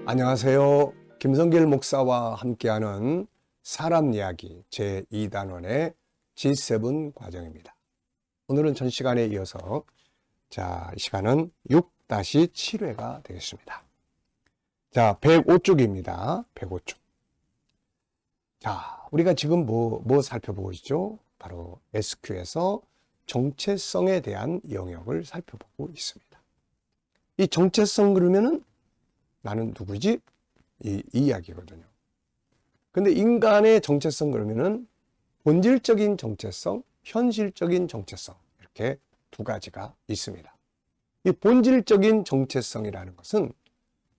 안녕하세요. 김성길 목사와 함께하는 사람 이야기 제2단원의 G7 과정입니다. 오늘은 전 시간에 이어서 이 시간은 6-7회가 되겠습니다. 105쪽입니다. 105쪽. 우리가 지금 뭐 살펴보고 있죠? 바로 SQ에서 정체성에 대한 영역을 살펴보고 있습니다. 이 정체성 그러면은 나는 누구지? 이 이야기거든요. 근데 인간의 정체성 그러면은 본질적인 정체성, 현실적인 정체성 이렇게 두 가지가 있습니다. 이 본질적인 정체성이라는 것은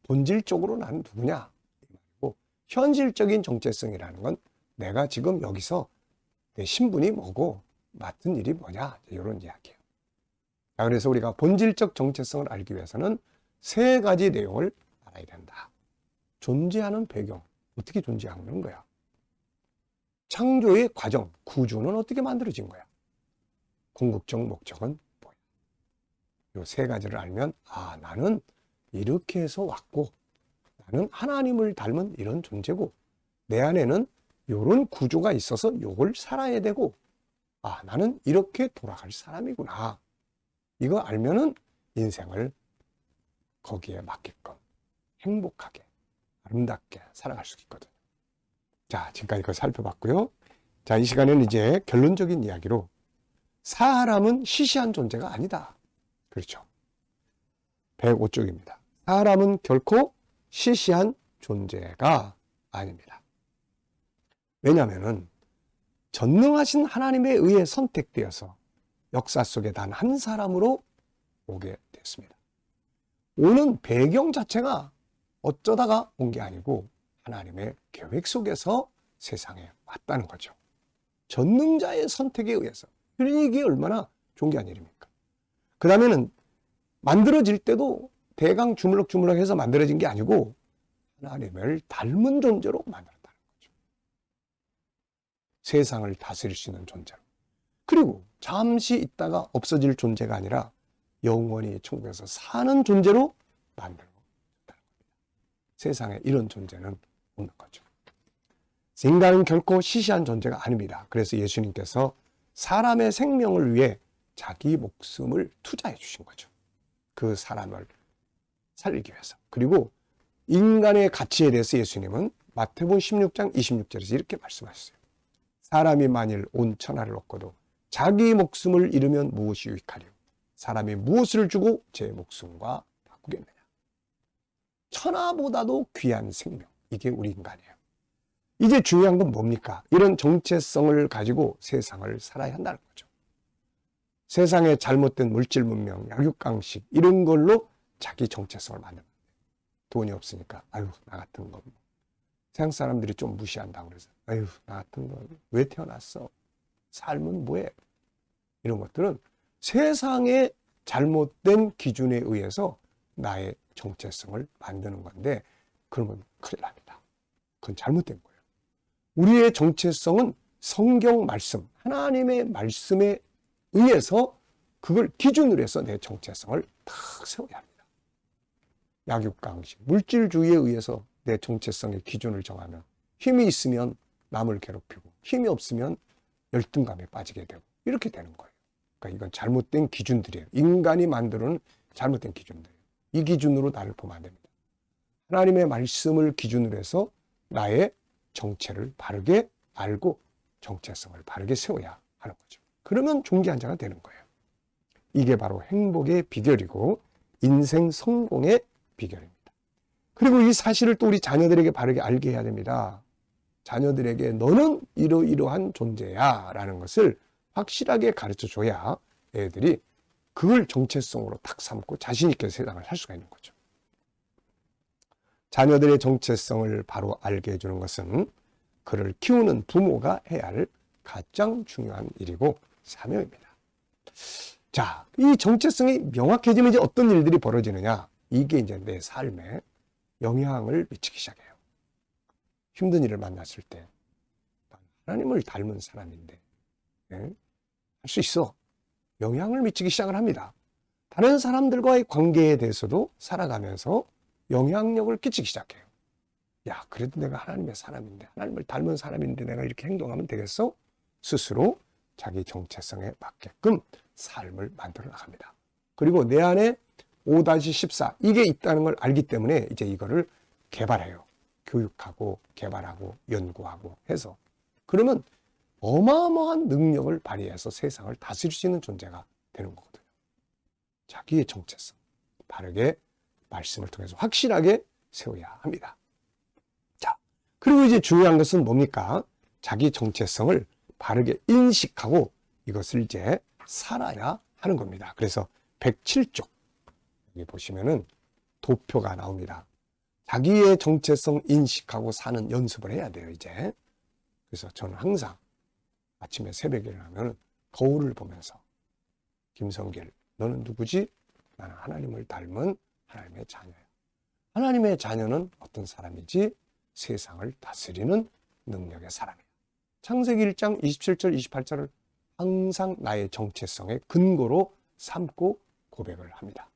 본질적으로 나는 누구냐 이 말이고, 현실적인 정체성이라는 건 내가 지금 여기서 내 신분이 뭐고 맡은 일이 뭐냐 이런 이야기예요. 그래서 우리가 본질적 정체성을 알기 위해서는 세 가지 내용을 알아야 된다. 존재하는 배경, 어떻게 존재하는 거야? 창조의 과정, 구조는 어떻게 만들어진 거야? 궁극적 목적은 뭐야? 이 세 가지를 알면 나는 이렇게 해서 왔고, 나는 하나님을 닮은 이런 존재고, 내 안에는 이런 구조가 있어서 이걸 살아야 되고, 나는 이렇게 돌아갈 사람이구나. 이거 알면은 인생을 거기에 맞게끔 행복하게 아름답게 살아갈 수 있거든요. 지금까지 그걸 살펴봤고요. 이 시간에는 이제 결론적인 이야기로 사람은 시시한 존재가 아니다. 그렇죠. 105쪽입니다. 사람은 결코 시시한 존재가 아닙니다. 왜냐하면은 전능하신 하나님에 의해 선택되어서 역사 속에 단 한 사람으로 오게 됐습니다. 오는 배경 자체가 어쩌다가 온 게 아니고 하나님의 계획 속에서 세상에 왔다는 거죠. 전능자의 선택에 의해서. 그러니 이게 얼마나 존귀한 일입니까? 그 다음에는 만들어질 때도 대강 주물럭주물럭 해서 만들어진 게 아니고 하나님을 닮은 존재로 만들었다는 거죠. 세상을 다스릴 수 있는 존재로. 그리고 잠시 있다가 없어질 존재가 아니라 영원히 천국에서 사는 존재로 만들었다는 겁니다. 세상에 이런 존재는 없는 거죠. 인간은 결코 시시한 존재가 아닙니다. 그래서 예수님께서 사람의 생명을 위해 자기 목숨을 투자해 주신 거죠. 그 사람을 살리기 위해서. 그리고 인간의 가치에 대해서 예수님은 마태복음 16장 26절에서 이렇게 말씀하셨어요. 사람이 만일 온 천하를 얻고도 자기 목숨을 잃으면 무엇이 유익하리요? 사람이 무엇을 주고 제 목숨과 바꾸겠느냐? 천하보다도 귀한 생명. 이게 우리 인간이에요. 이제 중요한 건 뭡니까? 이런 정체성을 가지고 세상을 살아야 한다는 거죠. 세상에 잘못된 물질 문명, 약육강식 이런 걸로 자기 정체성을 만드는 거예요. 돈이 없으니까 나 같은 거. 세상 사람들이 좀 무시한다고 그래서 나 같은 거 왜 태어났어? 삶은 뭐해? 이런 것들은 세상의 잘못된 기준에 의해서 나의 정체성을 만드는 건데, 그러면 큰일 납니다. 그건 잘못된 거예요. 우리의 정체성은 성경 말씀, 하나님의 말씀에 의해서 그걸 기준으로 해서 내 정체성을 탁 세워야 합니다. 약육강식, 물질주의에 의해서 내 정체성의 기준을 정하면 힘이 있으면 남을 괴롭히고 힘이 없으면 열등감에 빠지게 되고 이렇게 되는 거예요. 그러니까 이건 잘못된 기준들이에요. 인간이 만드는 잘못된 기준들이에요. 이 기준으로 나를 보면 안 됩니다. 하나님의 말씀을 기준으로 해서 나의 정체를 바르게 알고 정체성을 바르게 세워야 하는 거죠. 그러면 존귀한 자가 되는 거예요. 이게 바로 행복의 비결이고 인생 성공의 비결입니다. 그리고 이 사실을 또 우리 자녀들에게 바르게 알게 해야 됩니다. 자녀들에게 너는 이러이러한 존재야 라는 것을 확실하게 가르쳐줘야 애들이 그걸 정체성으로 탁 삼고 자신 있게 세상을 살 수가 있는 거죠. 자녀들의 정체성을 바로 알게 해주는 것은 그를 키우는 부모가 해야 할 가장 중요한 일이고 사명입니다. 이 정체성이 명확해지면 이제 어떤 일들이 벌어지느냐? 이게 이제 내 삶에 영향을 미치기 시작해요. 힘든 일을 만났을 때 하나님을 닮은 사람인데 할 수 있어. 영향을 미치기 시작을 합니다. 다른 사람들과의 관계에 대해서도 살아가면서 영향력을 끼치기 시작해요. 야, 그래도 내가 하나님의 사람인데, 하나님을 닮은 사람인데 내가 이렇게 행동하면 되겠어? 스스로 자기 정체성에 맞게끔 삶을 만들어 나갑니다. 그리고 내 안에 5-14 이게 있다는 걸 알기 때문에 이제 이거를 개발해요. 교육하고 개발하고 연구하고 해서. 그러면 어마어마한 능력을 발휘해서 세상을 다스릴 수 있는 존재가 되는 거거든요. 자기의 정체성 바르게 말씀을 통해서 확실하게 세워야 합니다. 자, 그리고 이제 중요한 것은 뭡니까? 자기 정체성을 바르게 인식하고 이것을 이제 살아야 하는 겁니다. 그래서 107쪽 여기 보시면은 도표가 나옵니다. 자기의 정체성 인식하고 사는 연습을 해야 돼요, 이제. 그래서 저는 항상 아침에 새벽에 일어나면 거울을 보면서 김성길, 너는 누구지? 나는 하나님을 닮은 하나님의 자녀야. 하나님의 자녀는 어떤 사람이지? 세상을 다스리는 능력의 사람이야. 창세기 1장 27절, 28절을 항상 나의 정체성의 근거로 삼고 고백을 합니다.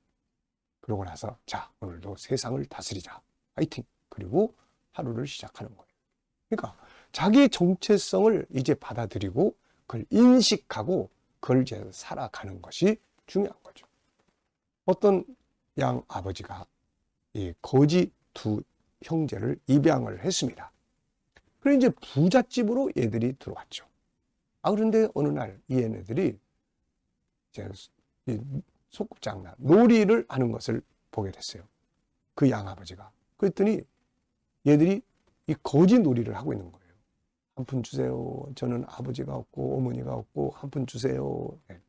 그러고 나서 자, 오늘도 세상을 다스리자. 파이팅! 그리고 하루를 시작하는 거예요. 그러니까 자기 정체성을 이제 받아들이고 그걸 인식하고 그걸 이제 살아가는 것이 중요한 거죠. 어떤 양 아버지가 이 거지 두 형제를 입양을 했습니다. 그래 이제 부잣집으로 얘들이 들어왔죠. 그런데 어느 날 이 얘네들이 이제 소꿉장난, 놀이를 하는 것을 보게 됐어요. 그 양아버지가. 그랬더니 얘들이 이 거지 놀이를 하고 있는 거예요. 한 푼 주세요. 저는 아버지가 없고 어머니가 없고 한 푼 주세요. 네.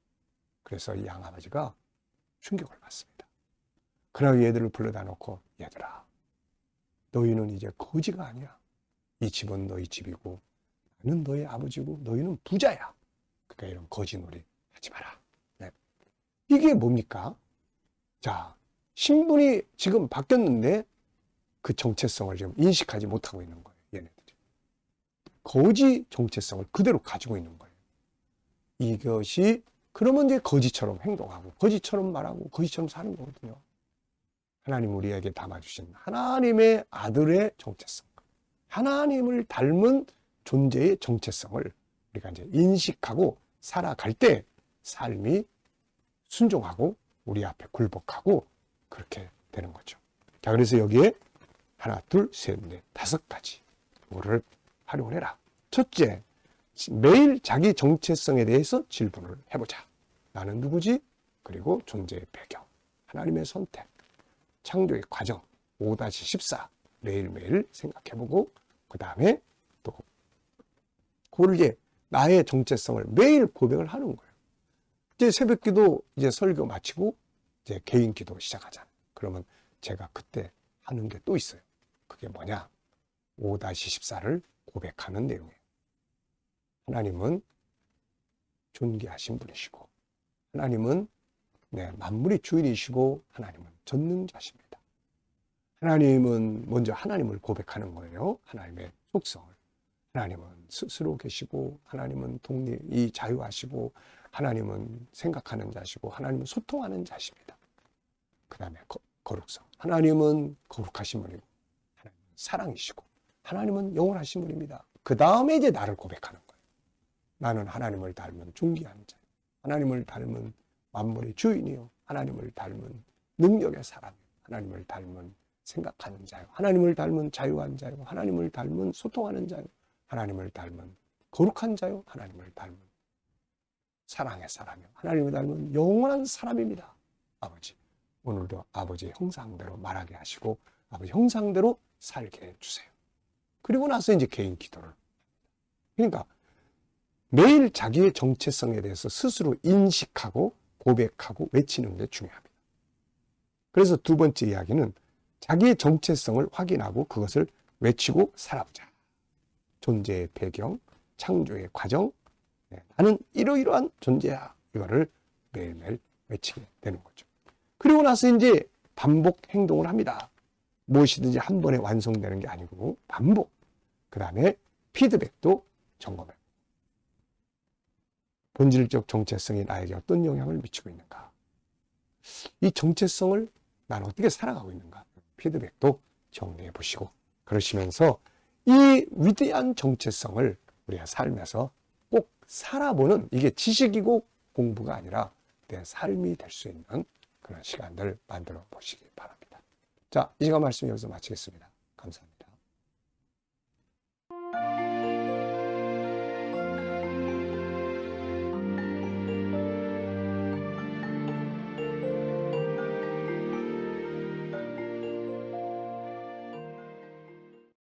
그래서 이 양아버지가 충격을 받습니다. 그러나 얘들을 불러다 놓고 얘들아, 너희는 이제 거지가 아니야. 이 집은 너희 집이고 나는 너희 아버지고 너희는 부자야. 그러니까 이런 거지 놀이 하지 마라. 네. 이게 뭡니까? 자, 신분이 지금 바뀌었는데 그 정체성을 지금 인식하지 못하고 있는 거예요. 얘네들이. 거지 정체성을 그대로 가지고 있는 거예요. 이것이 그러면 이제 거지처럼 행동하고 거지처럼 말하고 거지처럼 사는 거거든요. 하나님 우리에게 담아주신 하나님의 아들의 정체성, 하나님을 닮은 존재의 정체성을 우리가 이제 인식하고 살아갈 때 삶이 순종하고 우리 앞에 굴복하고 그렇게 되는 거죠. 자, 그래서 여기에 하나, 둘, 셋, 넷, 5가지 뭐를 활용을 해라. 첫째, 매일 자기 정체성에 대해서 질문을 해보자. 나는 누구지? 그리고 존재의 배경, 하나님의 선택, 창조의 과정, 5-14 매일매일 생각해보고 그 다음에 또 그걸 이제 나의 정체성을 매일 고백을 하는 거예요. 이제 새벽기도 이제 설교 마치고 이제 개인 기도 시작하잖아요. 그러면 제가 그때 하는 게 또 있어요. 그게 뭐냐? 5-14를 고백하는 내용이에요. 하나님은 존귀하신 분이시고 하나님은 만물의 주인이시고 하나님은 전능자십니다. 하나님은 먼저 하나님을 고백하는 거예요. 하나님의 속성을. 하나님은 스스로 계시고 하나님은 독립이 자유하시고 하나님은 생각하는 자시고 하나님은 소통하는 자십니다. 그 다음에 거룩성. 하나님은 거룩하신 분이고 하나님은 사랑이시고 하나님은 영원하신 분입니다. 그 다음에 이제 나를 고백하는 거예요. 나는 하나님을 닮은 존귀한 자, 하나님을 닮은 만물의 주인이요, 하나님을 닮은 능력의 사람이요, 하나님을 닮은 생각하는 자요, 하나님을 닮은 자유한 자요, 하나님을 닮은 소통하는 자요, 하나님을 닮은 거룩한 자요, 하나님을 닮은 사랑의 사람이요, 하나님을 닮은 영원한 사람입니다. 아버지, 오늘도 아버지의 형상대로 말하게 하시고 아버지 형상대로 살게 해주세요. 그리고 나서 이제 개인 기도를. 그러니까 매일 자기의 정체성에 대해서 스스로 인식하고 고백하고 외치는 게 중요합니다. 그래서 두 번째 이야기는 자기의 정체성을 확인하고 그것을 외치고 살아보자. 존재의 배경, 창조의 과정, 나는 이러이러한 존재야. 이거를 매일매일 외치게 되는 거죠. 그리고 나서 이제 반복 행동을 합니다. 무엇이든지 한 번에 완성되는 게 아니고 반복. 그 다음에 피드백도 점검해요. 본질적 정체성이 나에게 어떤 영향을 미치고 있는가? 이 정체성을 난 어떻게 살아가고 있는가? 피드백도 정리해 보시고 그러시면서 이 위대한 정체성을 우리가 살면서 꼭 살아보는, 이게 지식이고 공부가 아니라 내 삶이 될 수 있는 그런 시간들 만들어 보시기 바랍니다. 자, 이 시간 말씀 여기서 마치겠습니다. 감사합니다.